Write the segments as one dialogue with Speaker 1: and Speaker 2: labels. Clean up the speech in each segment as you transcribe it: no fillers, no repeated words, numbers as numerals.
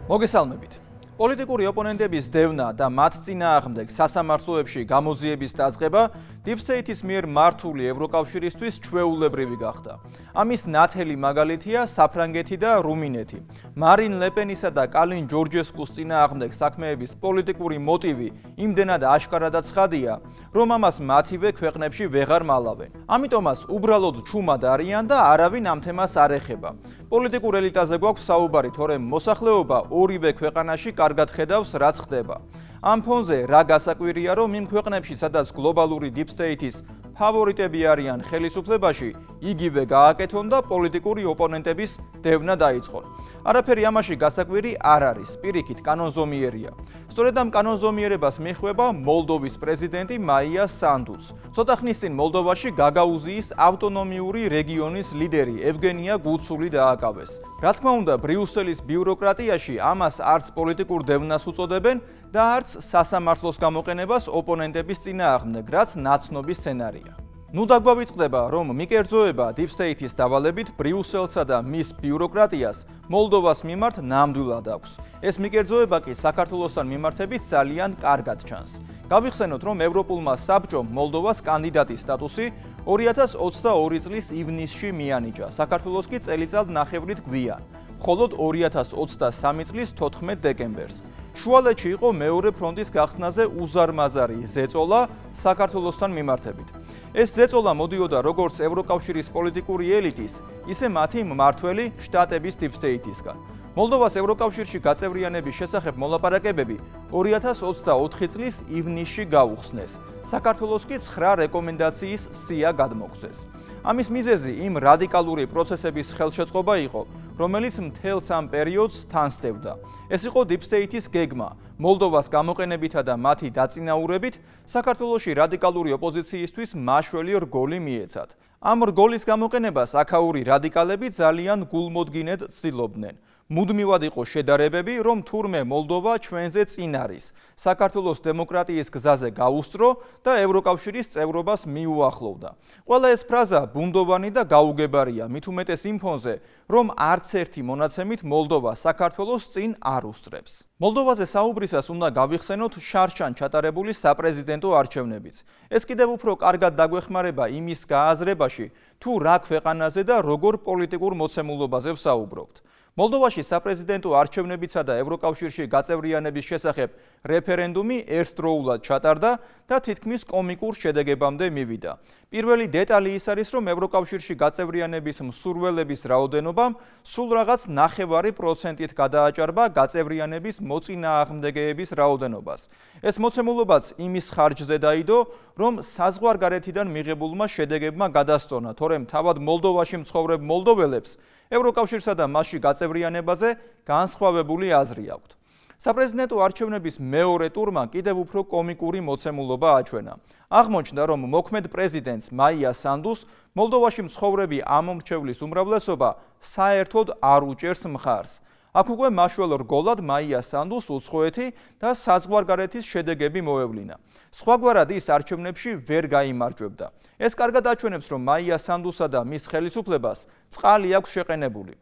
Speaker 1: მოგესალმებით. პოლიტიკური ოპონენტების დევნა და მათ წინააღმდეგ სასამართლოებში გამოძიების დაწყება Deep State-ის მიერ მართული ევროკავშირისთვის ჩვეულებრივი გახდა. ამის ნათელი მაგალითია საფრანგეთი და რუმინეთი. მარინ ლეპენისა და კალინ ჯორჯესკუს წინააღმდეგ საქმეების პოლიტიკური მოტივი იმდენად აშკარა და ცხადია, რომ ამას მათივე ქვეყნებში ვეღარ მალავენ. ამიტომაც უბრალოდ ჩუმად არიან და არავინ ამ თემას არ ეხება. პოლიტიკურ ელიტაზე გვაქვს საუბარი, თორემ მოსახლეობა ორივე ქვეყანაში კარგად ხედავს, რაც ხდება. ამ ფონზე რა გასაკვირია, რომ იმ ქვეყნებში, სადაც გლობალური Deep State-ის ფავორიტები არიან ხელისუფლებაში, იგივე გააკეთონ და პოლიტიკური ოპონენტების დევნა დაიწყონ. არაფერი ამაში გასაკვირი არ არის, პირიქით კანონზომიერია. სწორედ ამ კანონზომიერებას მიხვება მოლდოვის პრეზიდენტი მაია სანდუც. ცოტა ხნის წინ მოლდოვაში გაგაუზიის ავტონომიური რეგიონის ლიდერი ევგენია გუცული დააკავეს. რა თქმა უნდა, ბრიუსელის ბიუროკრატიაში ამას არც პოლიტიკურ დევნას უწოდებენ და არც სასამართლოს გამოყენებას ოპონენტების წინააღმდეგ, რაც ნაცნობი სცენარია. ნუ დაგვავიწყდება, რომ მიკერძოება Deep State-ის დავალებით ბრიუსელსა და მის ბიუროკრატიას მოლდოვას მიმართ ნამდვილად აქვს. ეს მიკერძოება კი საქართველოსთან მიმართებით ძალიან კარგად ჩანს. გავიხსენოთ, რომ ევროპულმა საბჭომ მოლდოვას კანდიდატის სტატუსი 2022 წლის ივნისში მიანიჭა, საქართველოს კი წელიწად ნახევრით გვიან, მხოლოდ 2023 წლის 14 დეკემბერს. შუალედში იყო მეორე ფრონტის გახსნაზე უზარმაზარი ზეწოლა საქართველოსთან მიმართებით. ეს ზეწოლა მოდიოდა როგორც ევროკავშირის პოლიტიკური ელიტის, ისე მათი მმართველი შტატების Deep State-ისგან. მოლდოვას ევროკავშირში გაწევრიანების შესახებ მოლაპარაკებები 2024 წლის ივნისში გაუხსნეს. საქართველოს კი 9 რეკომენდაციის სია გადმოგწეს. ამის მიზეზი იმ რადიკალური პროცესების ხელშეწყობა იყო, რომელიც მთელს ამ პერიოდს თან სდევდა. ეს იყო Deep State-ის გეგმა, მოლდოვას გამოყენებითა და მათი დაწინაურებით საქართველოში რადიკალური ოპოზიციისთვის მაშველი რგოლი მიეცათ. ამ რგოლის გამოყენებას აქაური რადიკალები ძალიან გულმოდგინედ ცდილობდნენ. მუდმივად იყო შედარებები, რომ თურმე მოლდოვა ჩვენზე წინ არის, საქართველოს დემოკრატიის გზაზე გაუსწრო და ევროკავშირის წევრობას მიუახლოვდა. ყველა ეს ფრაზა ბუნდოვანი და გაუგებარია, მით უმეტეს იმ ფონზე, რომ არც ერთი მონაცემით მოლდოვა საქართველოს წინ არ უსწრებს. მოლდოვაზე საუბრისას უნდა გავიხსენოთ შარშან ჩატარებული საპრეზიდენტო არჩევნებიც. ეს კიდევ უფრო კარგად დაგვეხმარება იმის გააზრებაში, თუ რა ქვეყანაზე და როგორ პოლიტიკურ მოცემულობაზე ვსაუბრობთ. მოლდოვაში საპრეზიდენტო არჩევნებისა და ევროკავშირში გაწევრიანების შესახებ რეფერენდუმი ერთდროულად ჩატარდა და თითქმის კომიკურ შედეგებამდე მივიდა. პირველი დეტალი ის არის, რომ ევროკავშირში გაწევრიანების მსურველების რაოდენობამ სულ რაღაც 9% გადააჭარბა გაწევრიანების მოწინააღმდეგეების რაოდენობას. ეს მოცემულობაც იმის ხარჯზე დაიდო, რომ საზღვარგარეთიდან მიღებულმა შედეგებმა გადასწონა, თორემ თავად მოლდოვაში მცხოვრებ მოლდოველებს ევროკავშირსა და მასში გაწევრიანებაზე განსხვავებული აზრი აქვთ. საპრეზიდენტო არჩევნების მეორე ტურმა კიდევ უფრო კომიკური მოცემულობა აჩვენა. აღმოჩნდა, რომ მოქმედ პრეზიდენტს მაია სანდუს მოლდოვაში მცხოვრები ამომრჩევლის უმრავლესობა საერთოდ არ უჭერს მხარს. აქ უკვე მაშველო რგოლად მაია სანდუს უცხოეთი და საზღვარგარეთის შედეგები მოევლინა. სხვაგვარად ის არჩევნებში ვერ გაიმარჯვებდა. ეს კარგად აჩვენებს, რომ მაია სანდუსა და მის ხელისუფლებას წყალი აქვს შეყენებული.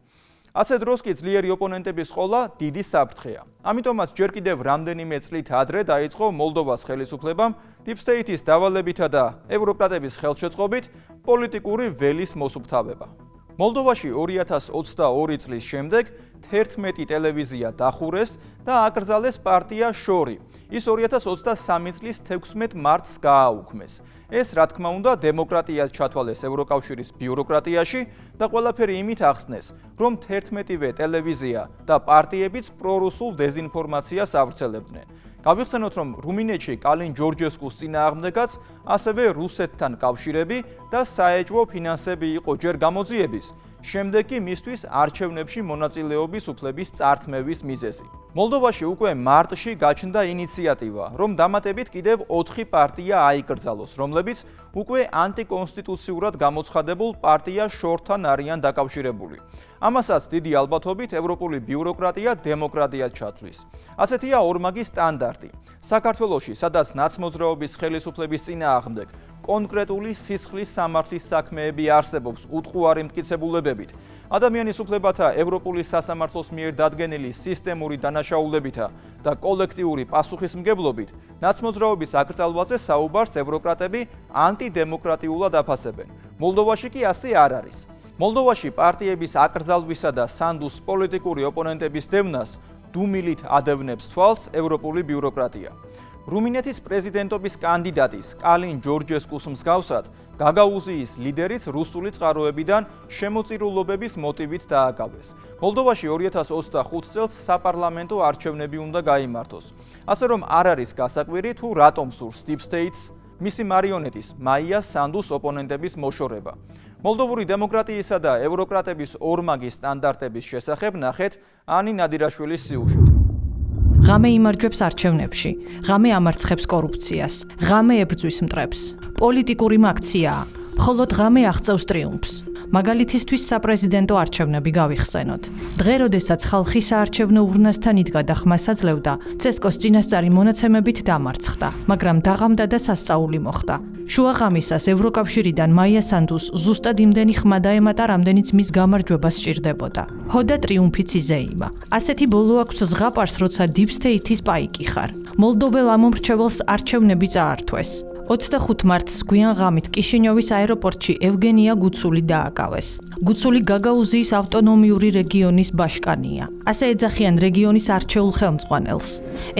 Speaker 1: ასე დროს კი ძლიერი ოპონენტების ყოლა დიდი საფრთხეა. ამიტომაც ჯერ კიდევ რამდენიმე წლით ადრე დაიწყო მოლდოვას ხელისუფლებამ Deep State-ის დავალებითა და ევროკრატების ხელშეწყობით პოლიტიკური ველის მოსუფთავება. მოლდოვაში 2022 წლის შემდეგ 11 ტელევიზია დახურეს და აკრძალეს პარტია შორი. ის 2023 წლის 16 მარტს გააუქმეს. ეს, რა თქმა უნდა, დემოკრატიას ჩათვალეს ევროკავშირის ბიუროკრატიაში და ყველაფერი იმით ახსნეს, რომ 11-ვე ტელევიზია და პარტიებიც პრორუსულ დეზინფორმაციას ავრცელებდნენ. გავიხსენოთ, რომ რუმინეთში კალინ ჯორჯესკუს წინააღმდეგაც ასევე რუსეთთან კავშირები და საეჭვო ფინანსები იყო ჯერ გამოძიების, შემდეგ კი მისთვის არჩევნებში მონაწილეობის უფლების წართმევის მიზეზი. მოლდოვაში უკვე მარტში გაჩნდა ინიციატივა, რომ დამატებით კიდევ 4 პარტია აიკრძალოს, რომლებიც უკვე ანტიკონსტიტუციურად გამოცხადებულ პარტია შორთან არიან დაკავშირებული. ამასაც დიდი ალბათობით ევროპული ბიუროკრატია დემოკრატიად ჩათვლის. ასეთია ორმაგი სტანდარტი. საქართველოში, სადაც ნაცმოძრაობის ხელისუფლების წინააღმდეგ კონკრეტული სისხლის სამართლის საქმეები არსებობს უტყუარი მტკიცებულებებით, ადამიანის უფლებათა ევროპული სასამართლოს მიერ დადგენილი სისტემური დანაშაულებითა და კოლექტიური პასუხისმგებლობით ნაცმოძრაობის აკრძალვაზე საუბარს ევროკრატები ანტიდემოკრატიულად აფასებენ. მოლდოვაში კი ასე არ არის. მოლდოვაში პარტიების აკრძალვისა და სანდუს პოლიტიკური ოპონენტების დევნას დუმილით ადევნებს თვალს ევროპული ბიუროკრატია. რუმინეთის პრეზიდენტობის კანდიდატის კალინ ჯორჯესკუს მსგავსად გაგაუზიის ლიდერიც რუსული წყაროებიდან შემოწირულობების მოტივით დააკავეს. მოლდოვაში 2025 წელს საპარლამენტო არჩევნები უნდა გაიმართოს. ასე რომ არ არის გასაკვირი თუ რატომ სურს Deep States მისი მარიონეტის მაია სანდუს ოპონენტების მოშორება. მოლდოვური დემოკრატიისა და ევროკრატების ორმაგი სტანდარტების შესახებ ნახეთ ანი ნადირაშვილის სიუჟეტი.
Speaker 2: ღამე იმარჯვებს არჩევნებში, ღამე ამარცხებს კორუფციას, ღამე ებრძვის მტრებს. პოლიტიკური აქციაა, მხოლოდ ღამე აღწევს ტრიუმფს. მაგალითისთვის საპრეზიდენტო არჩევნები გავიხსენოთ. დღე, როდესაც ხალხი საარჩევნო ურნასთან იდგა და ხმას აძლევდა, ცესკოს წინასწარი მონაცემებით დამარცხდა, მაგრამ დაღამდა და სასწაული მოხდა. შუაღამისას ევროკავშირიდან მაია სანდუს ზუსტად იმდენი ხმა დაემატა, რამდენიც მის გამარჯვებას სჭირდებოდა. ჰოდა ტრიუმფიც იზეიმა. ასეთი ბოლო აქვს ზღაპარს, როცა Deep State-ის პაიკი ხარ. მოლდოվել ამომრჩეველს არჩევნები წაართვეს. 25 მარტს გვიან ღამით კიშინიოვის აეროპორტში ევგენია გუცული დააკავეს. გუცული გაგაუზიის ავტონომიური რეგიონის ბაშკანია. ასე ეძახიან რეგიონის არჩეულ ხელმძღვანელს.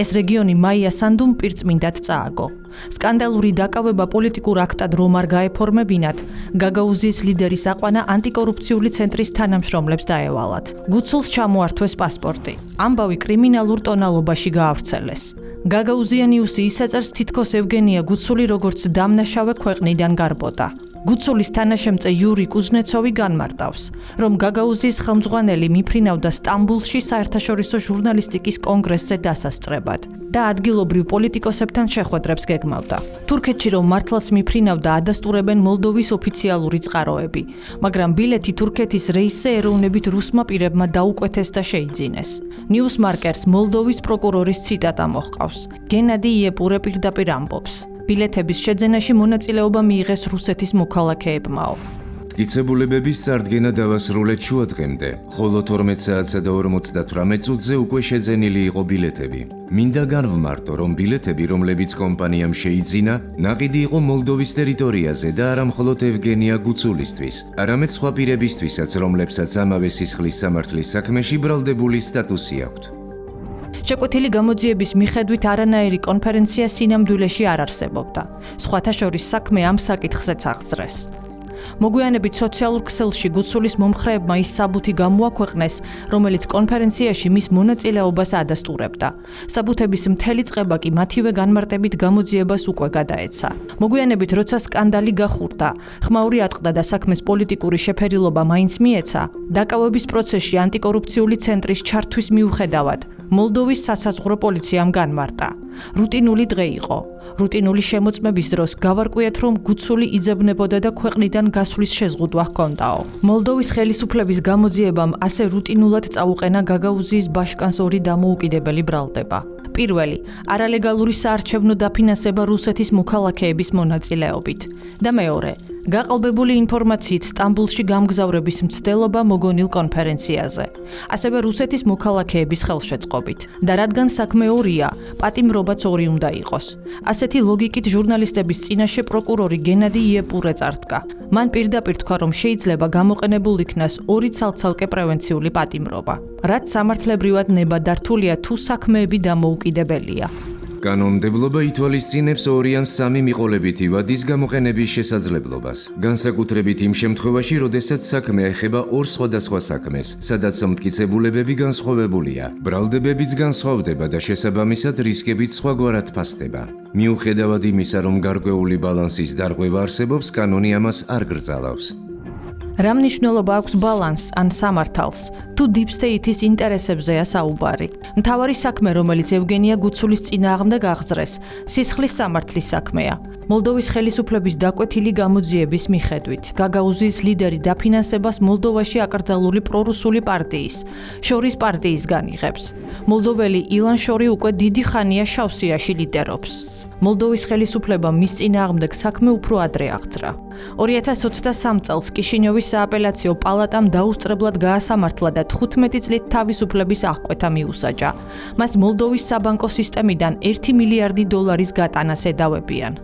Speaker 2: ეს რეგიონი მაია სანდუმ პირწმინდად წააგო. სკანდალური დაკავება პოლიტიკურ აქტად რომ არ გაეფორმებინათ, გაგაუზიის ლიდერის აყვანა ანტიკორუფციული ცენტრის თანამშრომლებს დაევალათ. გუცულს ჩამოართვეს პასპორტი. ამბავი კრიმინალურ ტონალობაში გაავრცელეს. გაგაუზიანიუსი ისაწერს თითქოს ევგენია გუცული როგორც დამნაშავე ქვეყნიდან გარბოდა. გუცულის თანაშემწე იური კუზნეცოვი განმარტავს, რომ გაგაუზიის ხელმძღვანელი მიფრინავდა სტამბულში საერთაშორისო ჟურნალისტიკის კონგრესზე დასასწრებად და ადგილობრივ პოლიტიკოსებთან შეხვედრებს გეგმავდა. თურქეთში რომ მართლაც მიფრინავდა ადასტურებენ მოლდოვის ოფიციალური წყაროები, მაგრამ ბილეთი თურქეთის რეისზე ეროვნებით რუსმა პირებმა დაუკვეთეს და შეიძინეს. ნიუსმარკერს მოლდოვის პროკურორის ციტატა მოჰყავს. გენადი იეპურე პირდაპირ ამბობს. ბილეთების შეძენაში მონაწილეობა მიიღეს რუსეთის მოქალაქეებმაო.
Speaker 3: მტკიცებულებების წარდგენა დავასრულეთ შუადღემდე, ხოლო 12 საათსა და 58 წუთზე უკვე შეძენილი იყო ბილეთები. მინდა განვმარტო, რომ ბილეთები, რომლებიც კომპანიამ შეიძინა, ნაყიდი იყო მოლდოვის ტერიტორიაზე და არა მხოლოდ ევგენია გუცულისთვის, არამედ სხვა პირებისთვისაც, რომლებსაც ამავე სისხლის სამართლის საქმეში ბრალდებული სტატუსი აქვთ.
Speaker 2: შეკვეთილი გამოძიების მიხედვით არანაირი კონფერენცია სინამდვილეში არ არსებობდა. სხვათა შორის საქმე ამ საკითხზეც აღძრეს. მოგვიანებით სოციალურ ქსელში გუცულის მომხრეებმა ის საბუთი გამოაქვეყნეს, რომელიც კონფერენციაში მის მონაწილეობას ადასტურებდა. საბუთების მთელი წყება კი მათივე განმარტებით გამოძიებას უკვე გადაეცა. მოგვიანებით, როცა სკანდალი გახურდა, ხმაური ატყდა და საქმეს პოლიტიკური შეფერილობა მაინც მიეცა, დაკავების პროცესში ანტიკორუფციული ცენტრის ჩართვის მიუხედავად, მოლდოვის სასაზღვრო პოლიციამ განმარტა. რუტინული დღე იყო. რუტინული შემოწმების დროს გავარკვიეთ, რომ გუცული იძებნებოდა და ქვეყნიდან გასვლის შეზღუდვა ჰქონდაო. მოლდოვის ხელისუფლების გამოძიებამ ასე რუტინულად წაუყენა გაგაუზიის ბაშკანს ორი დამოუკიდებელი ბრალდება. პირველი, არალეგალური საარჩევნო დაფინანსება რუსეთის მოქალაქეების მონაწილეობით და მეორე, გაყალბებული ინფორმაციით სტამბულში გამგზავრების მცდელობა მოგონილ კონფერენციაზე, ასევე რუსეთის მოქალაქეების ხელშეწყობით. და რადგან საქმე ორია, პატიმრობაც ორი უნდა იყოს. ასეთი ლოგიკით ჟურნალისტების წინაშე პროკურორი გენადი იეპურე წარდგა. მან პირდაპირ თქვა, რომ შეიძლება გამოყენებულ იქნას ორი ცალ-ცალკე პრევენციული პატიმრობა, რაც სამართლებრივად ნებადართულია თუ საქმეები დამოუკიდებელია.
Speaker 3: კანონმდებლობა ითვალისწინებს 2 ან 3 მიყოლებითი ვადის გამოყენების შესაძლებლობას. განსაკუთრებით იმ შემთხვევაში, როდესაც საქმე ეხება ორ სხვადასხვა საქმეს, სადაც მტკიცებულებები განსხვავებულია, ბრალდებებიც განსხვავდება და შესაბამისად რისკებიც სხვაგვარად ფასდება. მიუხედავად იმისა, რომ გარკვეული ბალანსის დარღვევა არსებობს, კანონი ამას არ გრძალავს.
Speaker 2: რა მნიშვნელობა აქვს ბალანსს ან სამართალს, თუ Deep State-ის ინტერესებზეა საუბარი. მთავარი საქმე, რომელიც ევგენია გუცულის წინააღმდეგ აღძრეს, სისხლის სამართლის საქმეა. მოლდოვის ხელისუფლების დაკვეთილი გამოძიების მიხედვით, გაგაუზიის ლიდერი დაფინანსებას მოლდოვაში აკრძალული პრორუსული პარტიის, შორის პარტიისგან იღებს. მოლდოველი ილან შორი უკვე დიდი ხანია შავსიაში ლიდერობს. მოლდოვის ხელისუფლებამ მის წინააღმდეგ საქმე უფრო ადრე აღძრა. 2023 წელს კიშინიოვის სააპელაციო პალატამ დაუსწრებლად გაასამართლა და 15 წლით თავისუფლების აღკვეთა მიუსაჯა. მას მოლდოვის საბანკო სისტემიდან 1 მილიარდი დოლარის გატანას ედავებიან.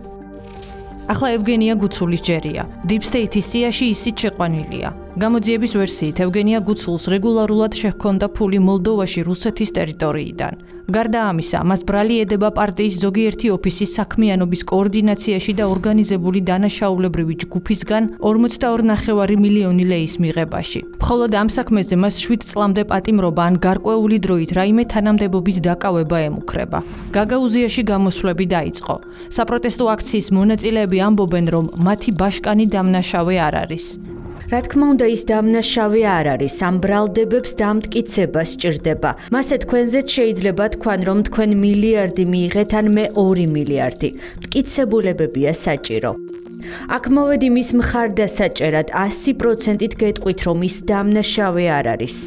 Speaker 2: ახლა ევგენია გუცულის ჯერია. Deep State-ის სიაში ისიც შეყვანილია. გამოძიების ვერსიით ევგენია გუცულს რეგულარულად შეჰქონდა ფული მოლდოვაში რუსეთის ტერიტორიიდან. გარდა ამისა, მას ბრალი ედება პარტიის ზოგიერთი ოფისის საქმიანობის კოორდინაციაში და ორგანიზებული დანაშაულებრივი ჯგუფისგან 42.5 მილიონი ლეის მიღებაში. მხოლოდ ამ საქმეზე მას 7 წლამდე პატიმრობა ან გარკვეული დროით რაიმე თანამდებობის დაკავება ემუქრება. გაგაუზიაში გამოსვლები დაიწყო. საპროტესტო აქციის მონაწილეები ამბობენ, რომ მათი ბაშკანი დამნაშავე არ არის.
Speaker 4: რა თქმა უნდა, ის დამნაშავე არ არის, ამ ბრალდებებს დამტკიცება სჭირდება. მასე თქვენზეც შეიძლება თქვან, რომ თქვენ მილიარდი მიიღეთ ან მე 2 მილიარდი. მტკიცებულებებია საჭირო. აქ მოვედი მის მხარდასაჭერად 100%-ით გეტყვით, რომ ის დამნაშავე არ არის.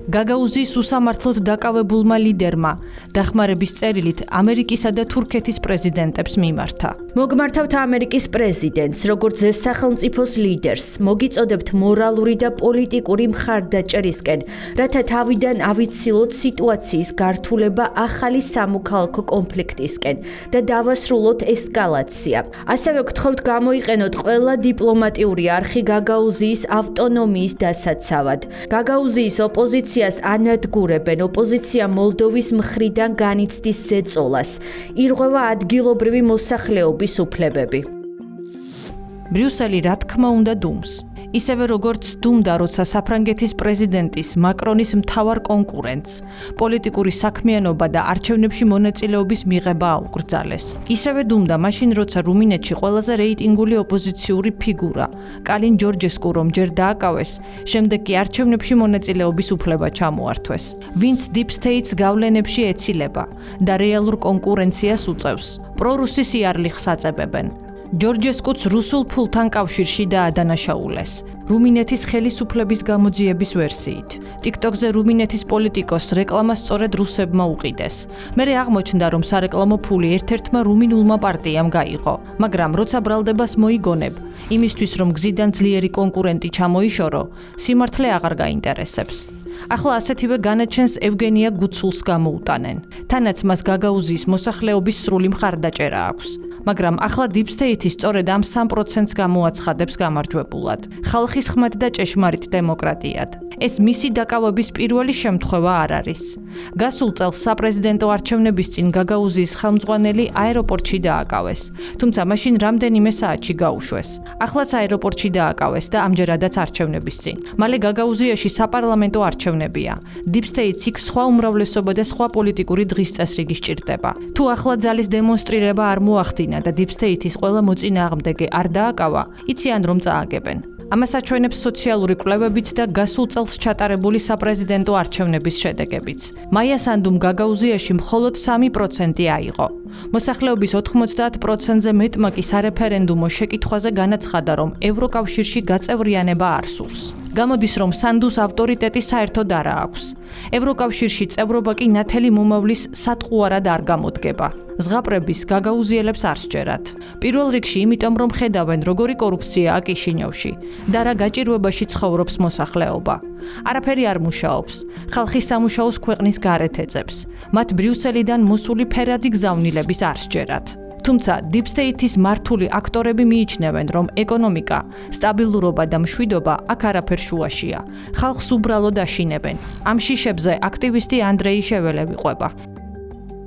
Speaker 2: გაგაუზიის უსამართლოდ დაკავებულმა ლიდერმა დახმარების წერილით ამერიკისა და თურქეთის პრეზიდენტებს მიმართა.
Speaker 4: მოგმართავთ ამერიკის პრეზიდენტს, როგორც სახელმწიფოს ლიდერს, მოგიწოდებთ მორალური და პოლიტიკური მხარდაჭერისკენ, რათა თავიდან ავიცილოთ სიტუაციის გართულება ახალი სამოქალაქო კონფლიქტისკენ და დავასრულოთ ესკალაცია. ასევე გთხოვთ გამოიყენოთ ყველა დიპლომატიური არხი გაგაუზიის ავტონომიის დასაცავად. გაგაუზიის ოპოზიციას ანადგურებენ, ოპოზიცია მოლდოვის მხრიდან განიცდის ზეწოლას, ირღვევა ადგილობრივი მოსახლეობის უფლებები.
Speaker 2: ბრიუსელი რა თქმა უნდა დუმს. ისევე როგორც დუმდა, როცა საფრანგეთის პრეზიდენტის მაკრონის მთავარ კონკურენტს პოლიტიკური საქმიანობა და არჩევნებში მონაწილეობის მიღება აუკრძალეს. ისევე დუმდა მაშინ, როცა რუმინეთში ყველაზე რეიტინგული ოპოზიციური ფიგურა კალინ ჯორჯესკუ რომ ჯერ დააკავეს, შემდეგ კი არჩევნებში მონაწილეობის უფლება ჩამოართვეს. ვინც Deep State-ს გავლენებში ეცილება და რეალურ კონკურენციას უწევს, პრორუსი სიარლიხს აწებებენ. ჯორჯესკუც რუსულ ფულთან კავშირში დაადანაშაულეს. რუმინეთის ხელისუფლების გამოძიების ვერსიით. TikTok-ზე რუმინეთის პოლიტიკოს რეკლამას სწორედ რუსებმა უყიდეს. მერე აღმოჩნდა, რომ სარეკლამო ფული ერთ-ერთმა რუმინულმა პარტიამ გაიღო, მაგრამ როცა ბრალდებას მოიგონებ, იმისთვის რომ გზიდან ძლიერი კონკურენტი ჩამოიშორო, სიმართლე აღარ გაინტერესებს. ახლა ასეთივე განაჩენს ევგენია გუცულს გამოუტანენ. თანაც მას გაგაუზიის მოსახლეობის სრული მხარდაჭერა აქვს. მაგრამ ახლა Deep State-ი სწორედ ამ 3%-ს გამოაცხადებს გამარჯვებულად. ხალხის ხმად და ჭეშმარიტ დემოკრატიად. ეს მისი დაკავების პირველი შემთხვევა არ არის. გასულ წელს საპრეზიდენტო არჩევნების წინ გაგაუზიის ხელმძღვანელი აეროპორტში დააკავეს, თუმცა მაშინ რამდენიმე საათში გაუშვეს. ახლაც აეროპორტში დააკავეს და ამჯერადაც არჩევნების წინ. მალე გაგაუზიაში საპარლამენტო არჩევნებია. Deep State-ს იქ სხვა უმრავლესობა და სხვა პოლიტიკური დღის წესრიგი სჭირდება. თუ ახლა ძალის დემონსტრირება არ მოახდინა და Deep State-ის ყველა მოწინააღმდეგე არ დააკავა, იციან რომ წააგებენ. ამას აჩვენებს სოციალური კვლევებიც და გასულ წელს ჩატარებული საპრეზიდენტო არჩევნების შედეგებიც. მაია სანდუმ გაგაუზიაში მხოლოდ 3% აიღო. მოსახლეობის 90%-ზე მეტმა კი სარეფერენდუმო შეკითხვაზე განაცხადა, რომ ევროკავშირში გაწევრიანება არ სურს. გამოდის, რომ სანდუს ავტორიტეტი საერთოდ არ აქვს. ევროკავშირში წევრობა კი ნათელი მომავლის სატყუარად არ გამოდგება. ზღაპრების გაგაუზიელებს არ სჯერათ. პირველ რიგში იმიტომ, რომ ხედავენ, როგორი კორუფციაა კიშინიოვში და რა გაჭირვებაში ცხოვრობს მოსახლეობა. არაფერი არ მუშაობს. ხალხის სამუშაოს ქვეყნის გარეთ ეძებს. მათ ბრიუსელიდან მოსული ფერადი გზავნილების არ სჯერათ. თუმცა Deep State-ის მართული აქტორები მიიჩნევენ, რომ ეკონომიკა, სტაბილურობა და მშვიდობა აქ არაფერ შუაშია. ხალხს უბრალოდ აშინებენ. ამ შიშებზე აქტივისტი ანდრეი შეველევი ყვება.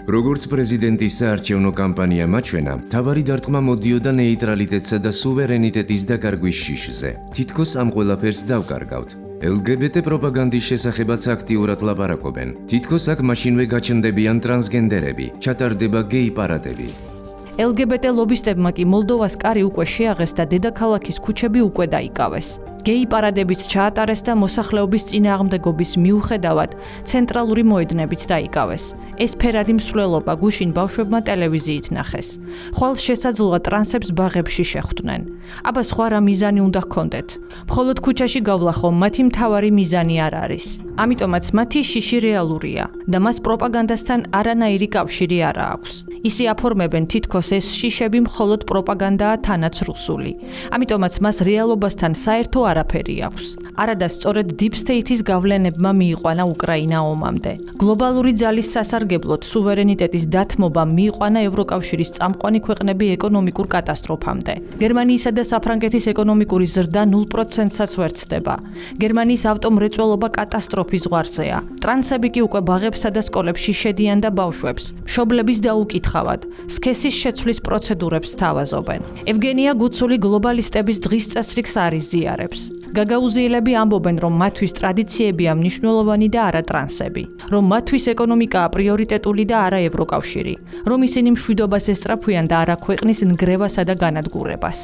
Speaker 3: როგორც პრეზიდენტის საარჩევნო კამპანია მაჩვენა, თავარი დარტყმა მოდიოდა ნეიტრალიტეტსა და სუვერენიტეტის დაკარგვის შიშზე. თითქოს ამ ყველაფერს დავკარგავთ. LGBT პროპაგანდის შესახებაც აქტიურად ლაპარაკობენ. თითქოს აქ მაშინვე გაჩნდებიან ტრანსგენდერები, ჩატარდება გეი პარადები.
Speaker 2: LGBT ლობისტებმა კი მოლდოვას კარი უკვე შეაღეს და დედაქალაქის ქუჩები უკვე დაიკავეს. გეი პარადებიც ჩაატარეს და მოსახლეობის წინააღმდეგობის მიუხედავად ცენტრალური მოედნებიც დაიკავეს. ეს ფერადი მსვლელობა გუშინ ბავშვებმა ტელევიზიით ნახეს. ხვალ შესაძლოა ტრანსებს ბაღებში შეხვდნენ. აბა სხვა რა მიზანი უნდა ჰქონდეთ? მხოლოდ ქუჩაში გავლა ხომ მათი მთავარი მიზანი არ არის. ამიტომაც მათი შიში რეალურია და მას პროპაგანდასთან არანაირი კავშირი არ აქვს. ისე აფორმებენ თითქოს დროს ეს შიშები მხოლოდ პროპაგანდაა, თანაც რუსული. ამიტომაც მას რეალობასთან საერთო არაფერი აქვს. არადა სწორედ Deep State-ის გავლენებმა მიიყვანა უკრაინა ომამდე. გლობალური ძალის სასარგებლოდ სუვერენიტეტის დათმობა მიიყვანა ევროკავშირის წამყვანი ქვეყნები ეკონომიკურ კატასტროფამდე. გერმანიისა და საფრანგეთის ეკონომიკური ზრდა 0%-საც ვერ ცდება. გერმანიის ავტომრეწველობა კატასტროფის ზღვარზეა. ტრანსები კი უკვე ბაღებსა და სკოლებში შედიან და ბავშვებს მშობლების დაუკითხავად სქესის შეცვლის პროცედურებს სთავაზობენ. ევგენია გუცული გლობალისტების დღის წესრიგს არ იზიარებს. გაგაუზიელები ამბობენ, რომ მათთვის ტრადიციებია მნიშვნელოვანი და არა ტრანსები, რომ მათთვის ეკონომიკაა პრიორიტეტული და არა ევროკავშირი, რომ ისინი მშვიდობას ესწრაფვიან და არა ქვეყნის ნგრევასა და განადგურებას.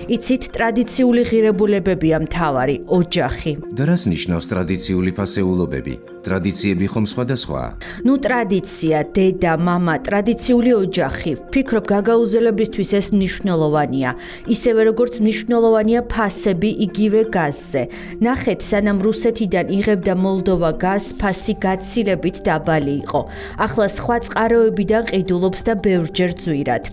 Speaker 4: იცით, ტრადიციული ღირებულებებია მთავარი, ოჯახი.
Speaker 3: და რას ნიშნავს ტრადიციული ფასეულობები? ტრადიციები ხომ სხვადასხვაა?
Speaker 4: ნუ ტრადიცია, დედა, მამა, ტრადიციული ოჯახი. ვფიქრობ, გაგაუზელებისთვის ეს მნიშვნელოვანია. ისევე როგორც მნიშვნელოვანია ფასები იგივე გაზზე. ნახეთ, სანამ რუსეთიდან იღებდა მოლდოვა გაზს, ფასი გაცილებით დაბალი იყო. ახლა სხვა წყაროებიდან ყიდულობს და ბევრჯერ ძვირად.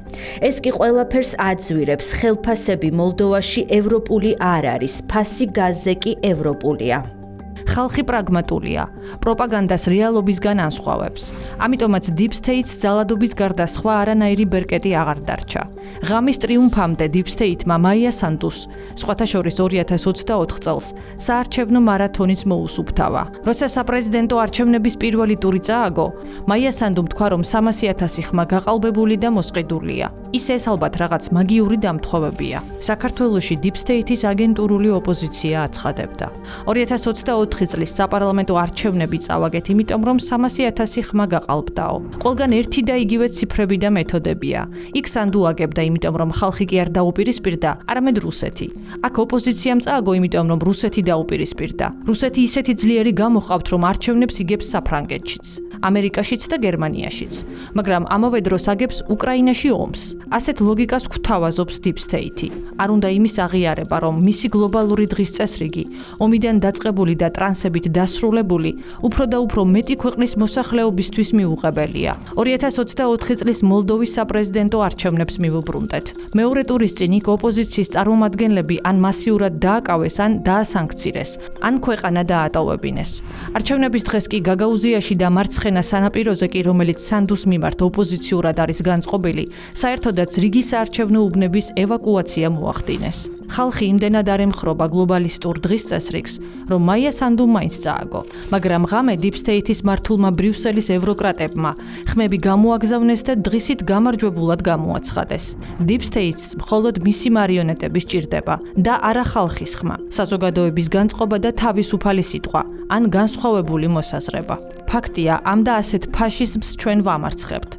Speaker 4: ეს კი ყველაფერს აძვირებს. ხელფასები მოლდოვაში ევროპული არ არის, ფასი გაზზე კი ევროპულია.
Speaker 2: ხალხი პრაგმატულია, პროპაგანდას რეალობისგან ანსხვავებს. ამიტომაც Deep State-ს ძალადობის გარდა სხვა არანაირი ბერკეტი აღარ დარჩა. ღამის ტრიუმფამდე Deep State-მა მაია სანდუს, სხვათა შორის 2024 წელს, საარჩევნო მარათონიც მოუსუფთავა. როცა საპრეზიდენტო არჩევნების პირველი ტური წააგო, მაია სანდუმ თქვა, რომ 300,000 ხმა გაყალბებული და მოსყიდულია. ის ეს ალბათ რაღაც მაგიური დამთხოვებია. საქართველოში Deep State-ის აგენტურული ოპოზიცია აცხადებდა. 2024 წლის საპარლამენტო არჩევნები წავაგეთ, იმიტომ რომ 300,000 ხმა გაყალბდაო. ყველგან ერთი და იგივე ციფრები და მეთოდებია. იქ სანდუ აგებდა, იმიტომ რომ ხალხი კი არ დაუპირისპირდა, არამედ რუსეთი. აქ ოპოზიციამ წააგო, იმიტომ რომ რუსეთი დაუპირისპირდა. რუსეთი ისეთი ძლიერი გამოჰყავთ, რომ არჩევნებს იგებს საფრანგეთშიც, ამერიკაშიც და გერმანიაშიც. მაგრამ ამავე დროს აგებს უკრაინაში ომს. ასეთ ლოგიკას გვთავაზობს Deep State-ი. არ უნდა იმის აღიარება, რომ მისი გლობალური დღის წესრიგი, ომიდან დაწყებული და ტრანსებით დასრულებული, უფრო და უფრო მეტი ქვეყნის მოსახლეობისთვის მიუღებელია. 2024 წლის მოლდოვის საპრეზიდენტო არჩევნებს მივუბრუნდეთ. მეორე ტურის წინ იქ ოპოზიციის წარმომადგენლები ან მასიურად დააკავეს, ან დაასანქცირეს, ან ქვეყანა დაატოვებინეს. არჩევნების დღეს კი გაგაუზიაში და მარცხენა სანაპიროზე კი, რომელიც სანდუს მიმართ ოპოზიციურად არის განწყობილი, საერთოდაც რიგი საარჩევნო უბნების ევაკუაცია მოახდინეს. ხალხი იმდენად არ ემხრობა გლობალისტურ დღის წესრიგს, რომ მაია სანდუმ მაინც წააგო. მაგრამ ღამე Deep State-ის მართულმა ბრიუსელის ევროკრატებმა ხმები გამოაგზავნეს და დღისით გამარჯვებულად გამოაცხადეს. Deep State-ს მხოლოდ მისი მარიონეტები სჭირდება და არა ხალხის ხმა, საზოგადოების განწყობა და თავისუფალი სიტყვა, ან განსხვავებული მოსაზრება. ფაქტია, ამ და ასეთ ფაშიზმს ჩვენ ვამარცხებთ.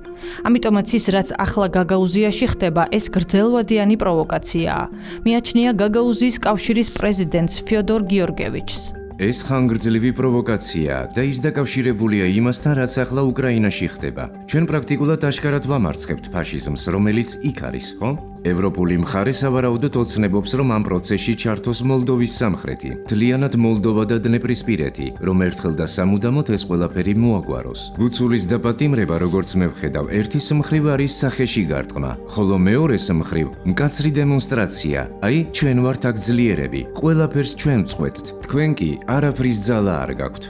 Speaker 2: ამიტომაც ის, რაც ახლა გაგაუზიაში ხდება, ეს გრძელვადიანი პროვოკაციაა. მიაჩნია გაგაუზიის კავშირის პრეზიდენტს ფიოდორ გიორგევიჩს.
Speaker 3: ეს ხანგრძლივი პროვოკაციაა და ის დაკავშირებულია იმასთან, რაც ახლა უკრაინაში ხდება. ჩვენ პრაქტიკულად აშკარად ვამარცხებთ ფაშიზმს, რომელიც იქ არის, ხო? ევროპული მხარე სავარაუდოდ ოცნებობს, რომ ამ პროცესში ჩართოს მოლდოვის სამხრეთი, მთლიანად მოლდოვა და დნეპრისპირეთი, რომ ერთხელ და სამუდამოდ ეს ყველაფერი მოაგვაროს. გუცულის დაპატიმრება, როგორც მე ვხედავ, ერთის მხრივ არის სახეში გარტყმა, ხოლო მეორეს მხრივ მკაცრი დემონსტრაცია. აი, ჩვენ ვართ აქ ძლიერები, ყველაფერს ჩვენ ვწყვეტთ, თქვენ კი არაფრის ძალა არ გაქვთ.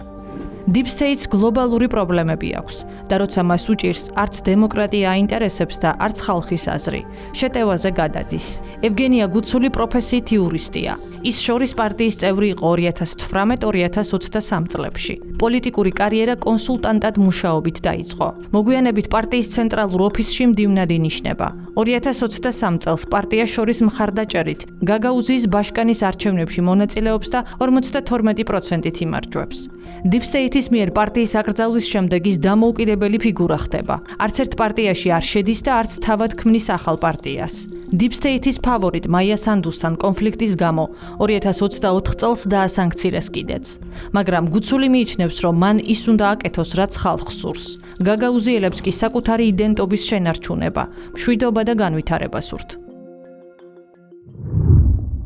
Speaker 2: Deep State-ს გლობალური პრობლემები აქვს და როცა მას უჭირს, არც დემოკრატია აინტერესებს და არც ხალხის აზრი. შეტევაზე გადადის. ევგენია გუცული პროფესიით იურისტია. ის შორის პარტიის წევრი იყო 2018-2023 წლებში. პოლიტიკური კარიერა კონსულტანტად მუშაობით დაიწყო. მოგვიანებით პარტიის ცენტრალურ ოფისში მდივნად ინიშნება. 2023 წელს პარტია შორის მხარდაჭერით გაგაუზიის ბაშკანის არჩევნებში მონაწილეობს და 52%-ით იმარჯვებს. Deep State-ის მიერ პარტიის აკრძალვის შემდეგ ის დამოუკიდებელი ფიგურა ხდება. არც ერთ პარტიაში არ შედის და არც თავად ქმნის ახალ პარტიას. Deep State-ის ფავორიტ მაია სანდუსთან კონფლიქტის გამო 2024 წელს დაასანქცირეს კიდეც. მაგრამ გუცული მიიჩნევს, რომ მან ის უნდა აკეთოს, რაც ხალხს სურს. გაგაუზიელებს კი საკუთარი იდენტობის შენარჩუნება, მშვიდობა და განვითარება სურთ.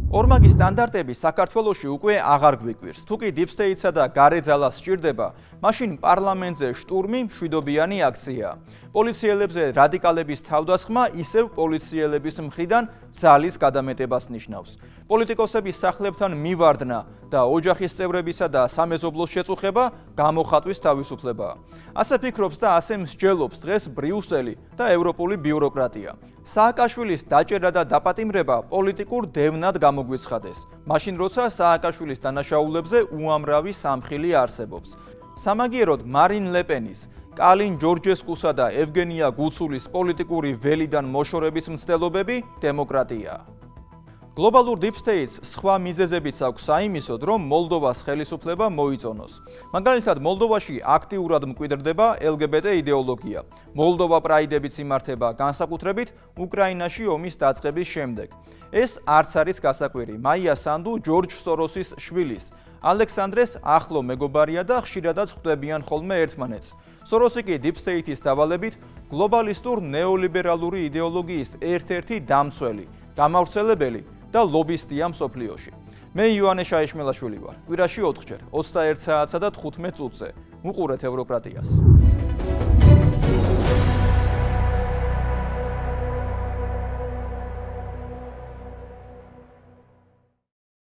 Speaker 1: ორმაგი სტანდარტები საქართველოში უკვე აღარ გვიკვირს. თუ კი Deep State-სა და გარე ძალას სჭირდება, მაშინ პარლამენტზე შტურმი მშვიდობიანი აქციაა. პოლიციელებზე რადიკალების თავდასხმა ისევ პოლიციელების მხრიდან ძალის გადამეტებას ნიშნავს. პოლიტიკოსების სახლებთან მივარდნა და ოჯახის წევრებისა და სამეზობლოს შეწუხება გამოხატვის თავისუფლებაა. ასე ფიქრობს და ასე მსჯელობს დღეს ბრიუსელი და ევროპული ბიუროკრატია. სააკაშვილის დაჭერა და დაპატიმრება პოლიტიკურ დევნად გამოგვიცხადეს, მაშინ როცა სააკაშვილის დანაშაულებზე უამრავი სამხილი არსებობს. სამაგიეროდ მარინ ლეპენის, კალინ ჯორჯესკუსა და ევგენია გუცულის პოლიტიკური ველიდან მოშორების მცდელობები დემოკრატიაა. Global Deep States სხვა მიზეზებიც აქვს საიმისოდ, რომ მოლდოვას ხელისუფლება მოიწონოს. მაგალითად, მოლდოვაში აქტიურად მკვიდრდება LGBT იდეოლოგია. მოლდოვა პრაიდებიც იმართება განსაკუთრებით უკრაინაში ომის დაწყების შემდეგ. ეს არც არის გასაკვირი. მაია სანდუ ჯორჯ სოროსის შვილის, ალექსანდრეს ახლო მეგობარია და ხშირადაც ხვდებიან ხოლმე ერთმანეთს. სოროსი კი Deep State-ის დავალებით გლობალისტურ ნეოლიბერალური იდეოლოგიის ერთ-ერთი დამცველი, გამავრცელებელი და ლობისტია მსოფლიოში. მე ივანე შაიშმელაშვილი ვარ. კვირაში 4 ჯერ 21 საათსა და 15 წუთზე. უყურეთ ევროკრატიას.